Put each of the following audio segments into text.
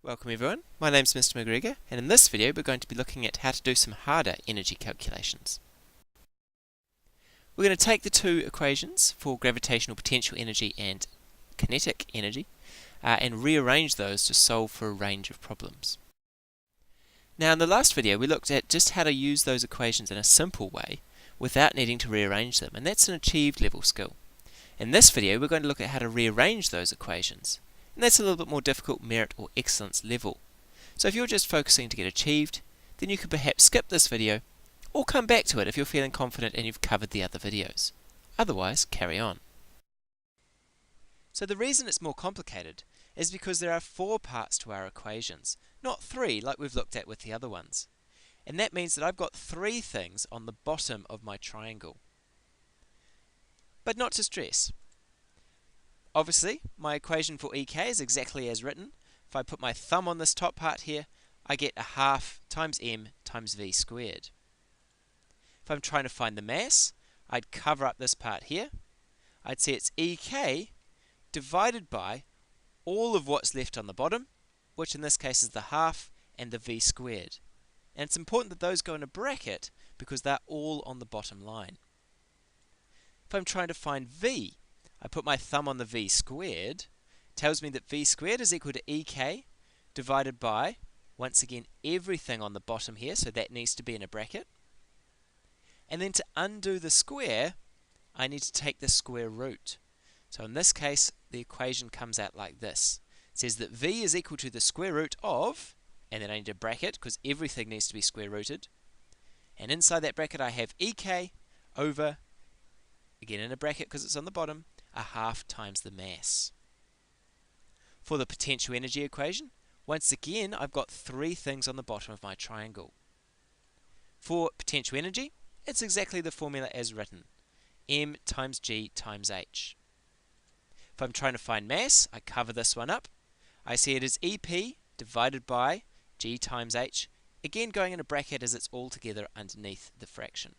Welcome everyone, my name's Mr. McGregor, and in this video we're going to be looking at how to do some harder energy calculations. We're going to take the two equations for gravitational potential energy and kinetic energy and rearrange those to solve for a range of problems. Now in the last video we looked at just how to use those equations in a simple way without needing to rearrange them, and that's an achieved level skill. In this video we're going to look at how to rearrange those equations. And that's a little bit more difficult merit or excellence level. So if you're just focusing to get achieved, then you could perhaps skip this video, or come back to it if you're feeling confident and you've covered the other videos. Otherwise, carry on. So the reason it's more complicated is because there are 4 parts to our equations, not 3 like we've looked at with the other ones. And that means that I've got 3 things on the bottom of my triangle. But not to stress. Obviously, my equation for EK is exactly as written. If I put my thumb on this top part here, I get a half times m times v squared. If I'm trying to find the mass, I'd cover up this part here. I'd say it's EK divided by all of what's left on the bottom, which in this case is the half and the v squared. And it's important that those go in a bracket because they're all on the bottom line. If I'm trying to find v, I put my thumb on the v squared, tells me that v squared is equal to EK divided by, once again, everything on the bottom here, so that needs to be in a bracket. And then to undo the square, I need to take the square root. So in this case, the equation comes out like this. It says that v is equal to the square root of, and then I need a bracket because everything needs to be square rooted. And inside that bracket I have EK over, again in a bracket because it's on the bottom, a half times the mass. For the potential energy equation, once again I've got 3 things on the bottom of my triangle. For potential energy, it's exactly the formula as written, m times g times h. If I'm trying to find mass, I cover this one up. I see it as EP divided by g times h, again going in a bracket as it's all together underneath the fraction.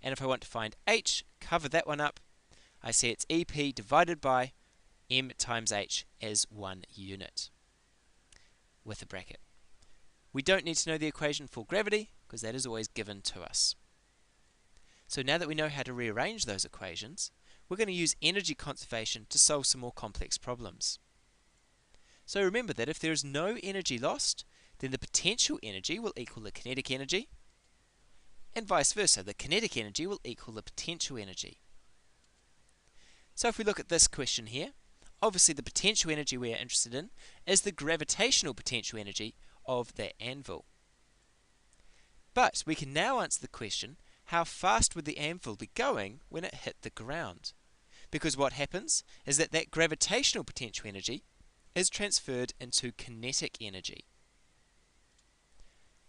And if I want to find h, cover that one up. I see it's EP divided by m times h as 1 unit with a bracket. We don't need to know the equation for gravity because that is always given to us. So now that we know how to rearrange those equations, we're going to use energy conservation to solve some more complex problems. So remember that if there is no energy lost, then the potential energy will equal the kinetic energy, and vice versa, the kinetic energy will equal the potential energy. So if we look at this question here, obviously the potential energy we are interested in is the gravitational potential energy of that anvil. But we can now answer the question, how fast would the anvil be going when it hit the ground? Because what happens is that that gravitational potential energy is transferred into kinetic energy.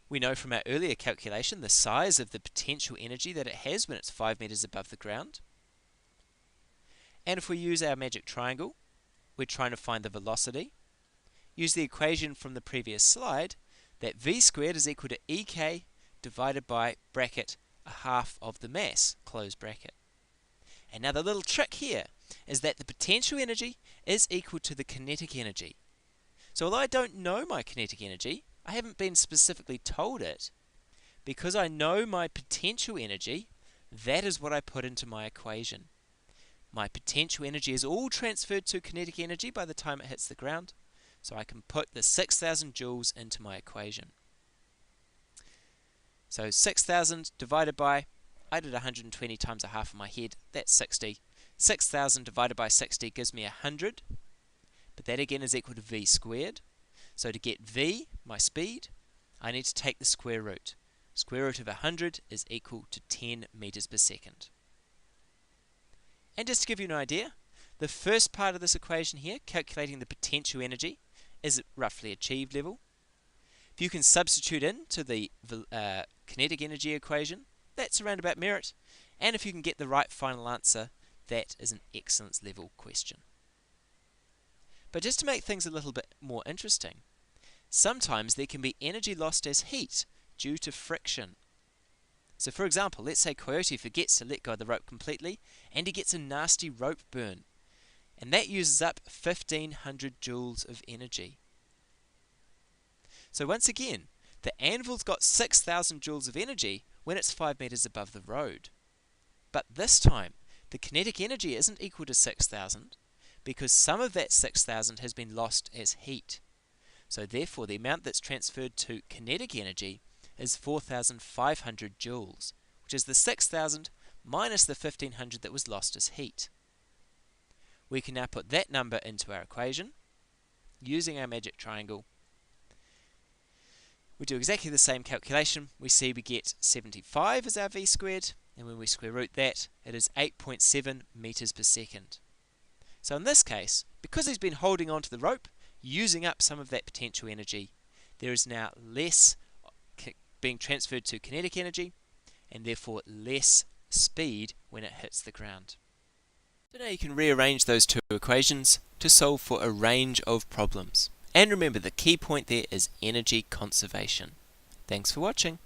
We know from our earlier calculation the size of the potential energy that it has when it's 5 meters above the ground. And if we use our magic triangle, we're trying to find the velocity. Use the equation from the previous slide, that v squared is equal to EK divided by, bracket, a half of the mass, close bracket. And now the little trick here is that the potential energy is equal to the kinetic energy. So although I don't know my kinetic energy, I haven't been specifically told it, because I know my potential energy, that is what I put into my equation. My potential energy is all transferred to kinetic energy by the time it hits the ground, so I can put the 6,000 joules into my equation. So 6,000 divided by, I did 120 times a half in my head, that's 60. 6,000 divided by 60 gives me 100, but that again is equal to v squared. So to get v, my speed, I need to take the square root. Square root of 100 is equal to 10 meters per second. And just to give you an idea, the first part of this equation here, calculating the potential energy, is at roughly achieved level. If you can substitute into the kinetic energy equation, that's around about merit. And if you can get the right final answer, that is an excellence level question. But just to make things a little bit more interesting, sometimes there can be energy lost as heat due to friction. So for example, let's say Coyote forgets to let go of the rope completely and he gets a nasty rope burn. And that uses up 1500 joules of energy. So once again, the anvil's got 6,000 joules of energy when it's 5 meters above the road. But this time, the kinetic energy isn't equal to 6,000 because some of that 6,000 has been lost as heat. So therefore, the amount that's transferred to kinetic energy is 4,500 joules, which is the 6,000 minus the 1,500 that was lost as heat. We can now put that number into our equation using our magic triangle. We do exactly the same calculation. We see we get 75 as our v squared, and when we square root that, it is 8.7 meters per second. So in this case, because he's been holding on to the rope, using up some of that potential energy, there is now less being transferred to kinetic energy, and therefore less speed when it hits the ground. So now you can rearrange those two equations to solve for a range of problems. And remember, the key point there is energy conservation. Thanks for watching.